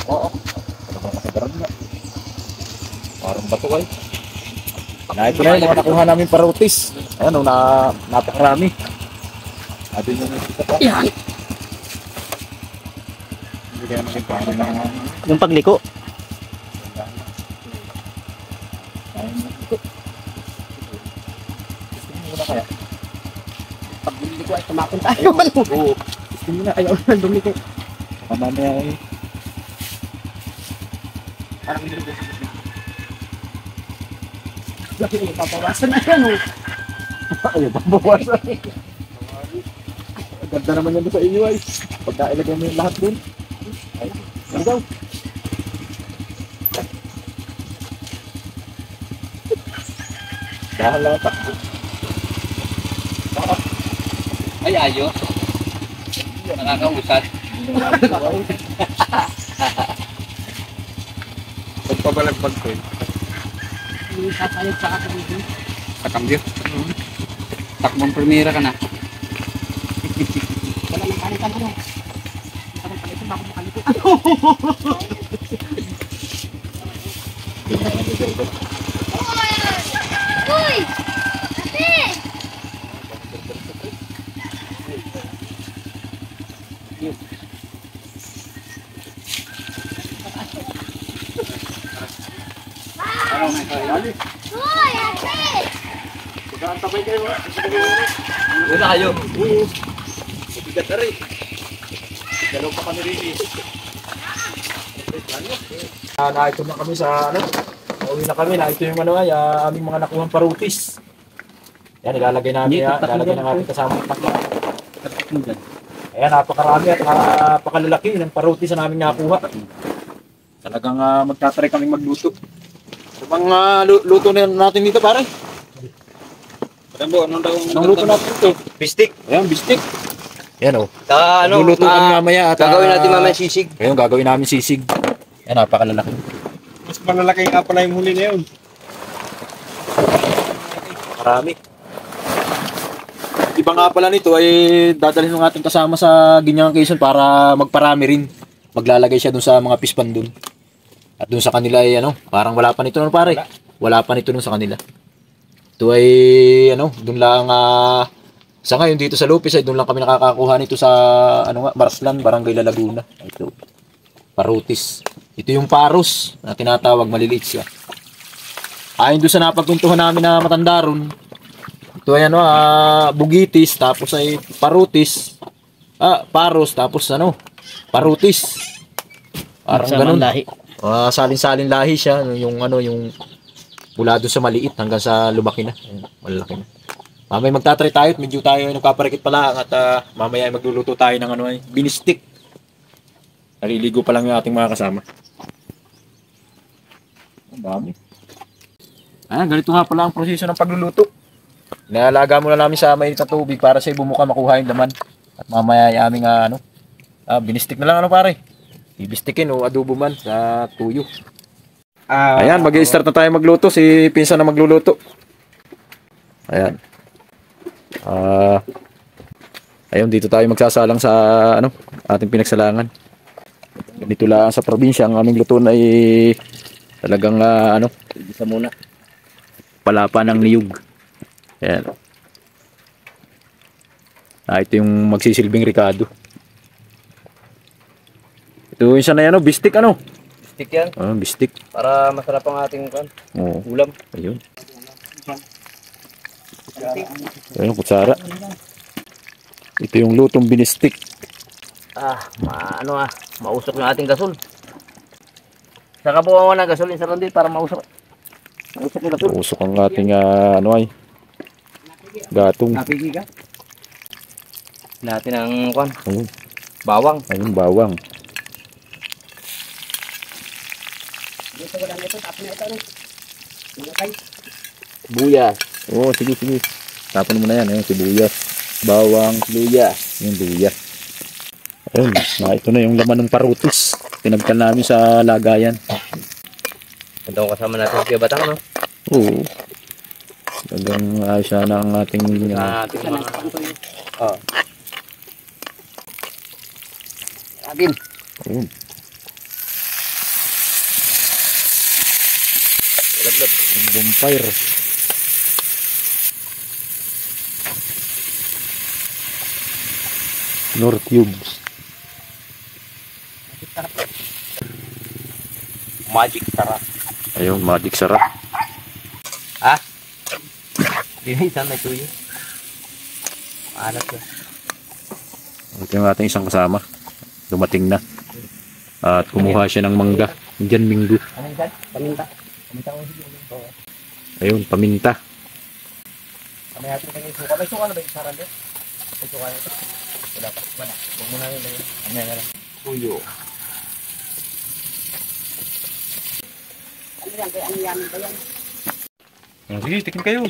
Oo. Talagang nakagarag na. Parang bato ay. Na ito na yung mga nakuha namin parutis. Ayan o, napakarami. Ito yung isa pa. Yan. Hindi kaya namin parang na... Yung pagliko. Gusto mo na kaya? Pag ko ay tumapon tayo. Oo. Gusto mo na, ayaw na dumiko. Mamaya ay... Parang hindi ko. Laki, papawasan na yan, oh. Ayaw, pabawasan. Ganda naman yan doon sa iyo ay. Pagka ilagay mo yung lahat dun. Ay, ano daw? Dahil lang ang takbo. Ay, ayos. Nakakausad. Pagpabalagbag ko eh. Hindi sasayag sa akin dito. Sa kambyo. Takbong primera ka na. Wala nang palitan ko. Parang palitan ako makalito. Uy! Ate! Uy! Ate! Pagkaantabay kayo ha. Wala kayo. Bigat na rin. Dalaw pa kami rin eh. Naito na kami sa ano. Uwi na kami. Naito yung ano ay aming mga nakuhang parutis. Yan, ilalagay namin yan. Ilalagay ng ating kasama. Ayan, napakarami at napakalalaki ng parutis na namin nakuha. Talagang magtatry kaming magluto. Ano bang luto na natin dito pare? Anong daw? Anong luto natin ito? Bistik. Ayan, bistik. Yan o. Ano? Luluto kami mamaya at Gagawin natin mamaya sisig. Ayun, gagawin namin sisig. Yan, napakalalaki. Mas malalaki nga pala yung huli na yun. Marami. Iba nga pala nito ay dadalhin ng ating kasama sa Ginyang Quezon para magparami rin. Maglalagay siya dun sa mga pispan dun. At dun sa kanila ay ano, parang wala pa nito nun pare. Wala pa nito nun sa kanila. Ito ay ano, dun lang sa ngayon dito sa Lopez ay dun lang kami nakakakuha nito sa ano nga, Marslan, Barangay La Laguna. Ito. Parutis. Ito yung paros na tinatawag, maliliit siya. Ayon doon sa napagkuntuhan namin na matanda ron. Ito ay ano, bugitis, tapos ay parutis. Paros, tapos ano, parutis. Parang ganun. Salin-salin lahi siya, yung ano, yung mula doon sa maliit hanggang sa lumaki na. Malaki na. Mamaya magtatry tayo at medyo tayo nagpaparikit pala at mamaya magluluto tayo ng ano ay binistik. Naliligo pa lang yung ating mga kasama. Ang dami. Ganito nga pala ang proseso ng pagluluto. Nialaga muna namin sa mainit na tubig para sa bumuka makuha yung laman. At mamaya yung aming binistik na lang ano pare. Ibistikin o adobo man sa tuyo. Ayan, mag-i-start na tayo magluto. Si Pinsan na magluluto. Ayan. Ayun, dito tayo magsasalang sa ano, ating pinagsalangan. Ganito lang sa probinsya ang aming luto na talagang ano, isa muna. Palapa ng niyog. Ayan. Ito yung magsisilbing ricado. Ito yung isa na yan, bistik ano? Bistik yan. Bistik. Para masarap ang ating ulam. Ayun. Ayun, kutsara. Ito yung lutong binistik. Mausok yung ating gasol. Saka buwan na gasol sa randil para mausok. Mausok yung gasol. Mausok ang ating ano ay gatong. Napigi ka? Natin ang Ayun. bawang. Ayun, bawang. Buyas. Sige. Tapon mo na yan. Ayun, sibuyas. Bawang, luya. Yung luya. Ayun, ito na yung laman ng parutis. Pinagtan namin sa lagayan. Ito ang kasama natin sa batang, no? Oo. Talagang ayos na ang ating Atin. ayun. Bonfire. North Cubes. Magic sarap. Ayun, magic sarap. Ha? Dinitan na tuyo. Alat ko. Ito yung ating isang kasama. Dumating na. At kumuha siya ng mangga. Diyan Minggu. Ano yan? Paminta. Paminta ko. Ayun, paminta. Kami natin kanyang suka. May suka na ba yung saran doon? May suka na ito? Wala pa. Wala. Huwag mo na rin. Kami na lang. Tuyo. Ano yan? Kaya ang yamin ba yan? Sige, tikim kayo.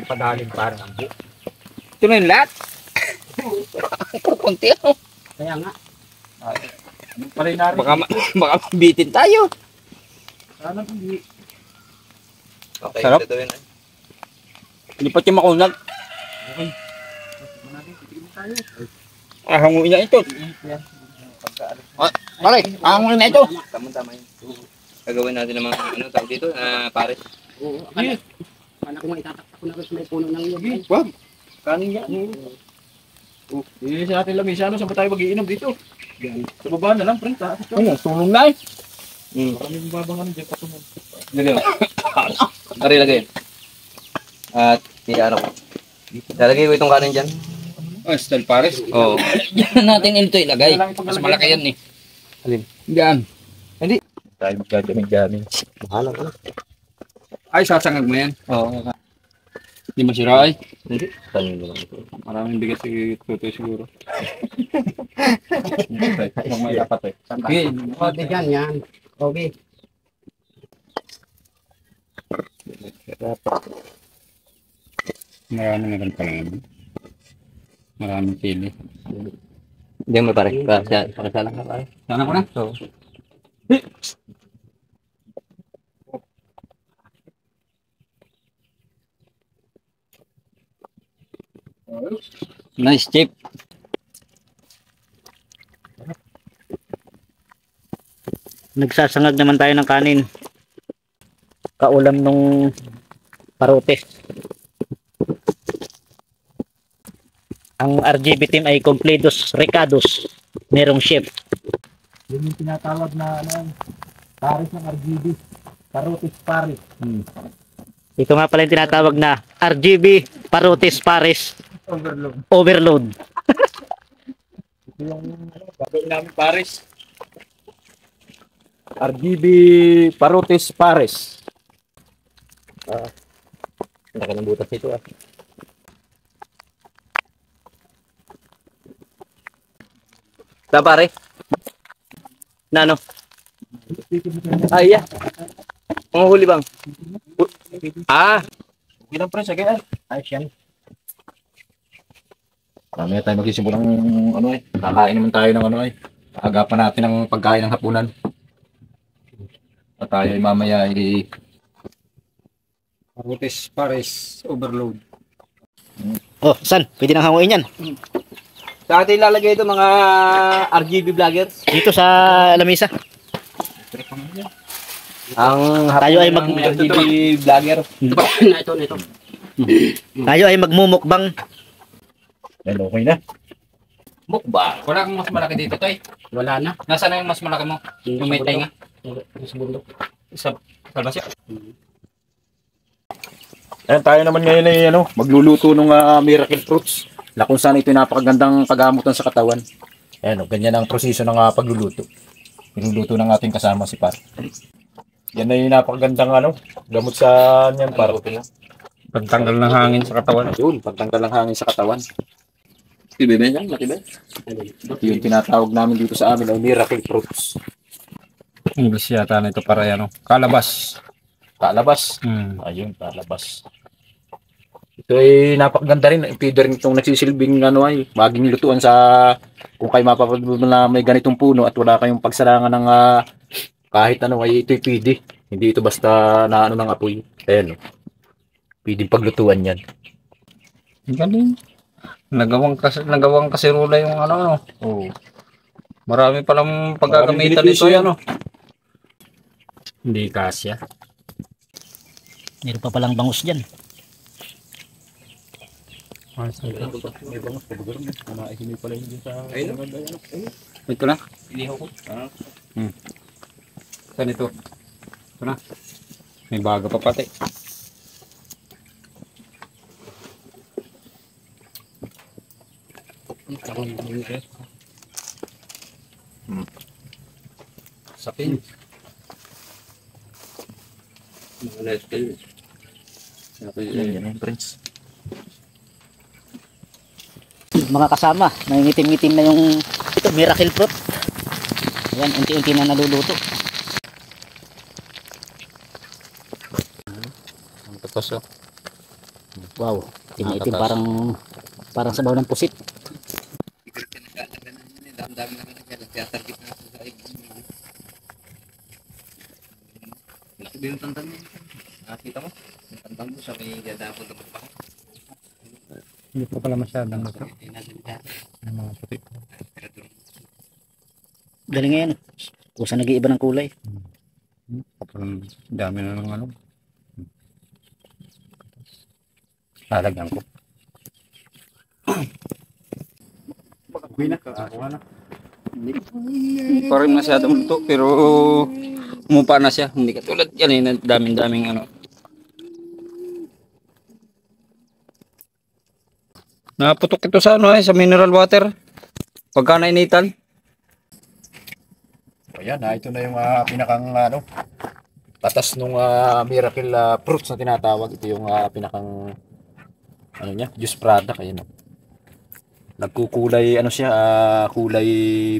Padaling parang ang buo. Ito na yung lahat. Kunti ako. Kaya nga. Baka mabitin tayo. Okay, sarap. Hindi pa siya makunag. Hanguin na ito. Pare, hanguin na ito. Tama yun. Gagawin natin ng mga ano tawag dito, pares. Oo, akala ko nga itataktak ko na rin sa may puno ng yun. Wag. Kanin yan. Hindi sa atin lamisa, saan ba tayo mag-iinom dito? Sa baba na lang, friend. Ano, sulong na eh. Kami babangan dyan patungan. Lagay mo. Tari lagay. At ano ko. Lalagay ko itong kanin dyan. Oh, style pares. Oo. Diyan natin ito ilagay. Mas malaki yan eh. Alin? Diyan. Tayo magdadamig-damig. Bahala ka na. Ay, sasangag mo yan. Oo. Hindi masira ay. Hindi. Tanin mo lang ito. Maraming bigas si Tutoy siguro. Huwag may dapat eh. Okay. Okay, dyan yan. Okay. Maraming na rin pala yun. Maraming pili. Hindi mo pare. Pakisalang ka pare. Sana ko na? Oo. Nice chip. Nagsasangag naman tayo ng kanin. Kaulam nung parotes. Ang RGB team ay completos recados. Merong chef. Yun yung tinatawag na pares ng RGB. Parotis pares. Ito nga pala yung tinatawag na RGB parotes pares overload. Ito yung gagawin namin pares. RGB Parotis Pares. Laki ng butas ito ah. Ta pare. Na ano? Ay, yeah. Huli bang? Ilang pre, sige. Ayos yan. Kami tayo magsisimula ng kakain naman tayo ng agapan natin ng pagkain ng hapunan. At tayo ay mamaya Parotis pares overload. Oh, san? Pwede nang hanguin yan. Sa atin ilalagay ito mga RGB vloggers. Dito sa lamisa. Ang Tayo ay mag- RGB vlogger. Ito. Tayo ay magmumukbang. Yan, okay na. Mukbang. Wala kang mas malaki dito, Toy. Wala na. Nasaan na yung mas malaki mo? Yung may tainga? Sa bundok. Sa kalbasya? Ayan, tayo naman ngayon ay magluluto ng miracle fruits. Na kung saan ito napakagandang pagamutan sa katawan. Ayan, ganyan ang proseso ng pagluluto. Niluluto ng ating kasama si Par. Yan ay napakagandang gamot sa yan, Par. Pagtanggal ng hangin sa katawan. Yun, pagtanggal ng hangin sa katawan. Matibay ba yan? Matibay? Yung tinatawag namin dito sa amin ay miracle fruits. English yata na ito para kalabas. Kalabas. Ayun, kalabas. Ito ay napakaganda rin. Feeder nitong nagsisilbing maging lutuan sa kung kayo mapapagod na may ganitong puno at wala kayong pagsalangan ng kahit ay ito'y pwede. Hindi ito basta na ng apoy. Ayan, pwede paglutuan yan. Galing. Nagawang kasirola yung Oo. Marami palang paggagamitan Benepisyo nito. yan, Hindi kasya. Meron pa palang bangus dyan. May bangus pa ba? Kumaihin pala yun dun sa... Ayun. Ito na. Inihaw ko. Saan ito? Ito na. May baga pa pati. Sapin. Yan yung friends. Mga kasama, nangingitim-ngitim na yung ito, miracle fruit. Ayan, unti-unti na naluluto. Ang tapos oh. Wow, itim-itim parang sabaw ng pusit. Dami naman nagtatarget na ako sa laki din yung tandang niya. Nakakita mo? Yung tandang mo sa may dadapon na magpaka. Hindi pa pala masyadong ito. Ang mga puti. Galing nga yan. Kusa nag-iiba ng kulay. Parang dami na ng ano. Lalagyan ko. Parang masyadong luto pero umupa na siya. Hindi katulad yan eh. Daming-daming ano. Naputok ito sa ano sa mineral water. Pagka nainitan. Ayan, ito na yung pinakang patas nung miracle fruits na tinatawag. Ito yung pinakang ano niya, juice product. Ayan. Nagkukulay ano siya, kulay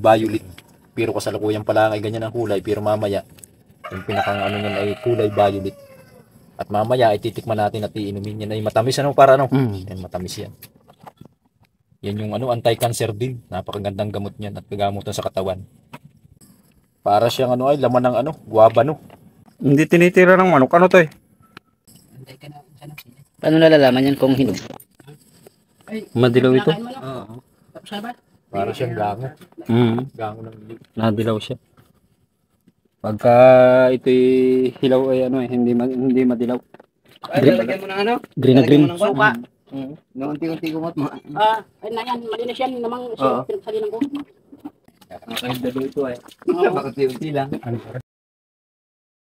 violet. Pero kasalukuyan pala ay ganyan ang kulay, pero mamaya yung pinakang ano niyan ay kulay violet. At mamaya ay titikman natin at iinumin yan ay matamis para Yan, matamis yan. Yan yung anti-cancer din. Napakagandang gamot niyan at gamutan sa katawan. Para siyang ay laman ng guabano. Hindi tinitira ng manok. Ano to eh? Paano nalalaman yan kung hinog? Madilaw ito. Para siyang gango. Gango ng Nadilaw siya. Pagka ito'y hilaw ay ano eh, hindi madilaw. Lagyan mo ng ano? Green na green. Suka. Unti-unti kumot mo. Ay na yan, malinis yan namang pinagsaginan ko. Nakahidalo ito eh. Unti-unti lang.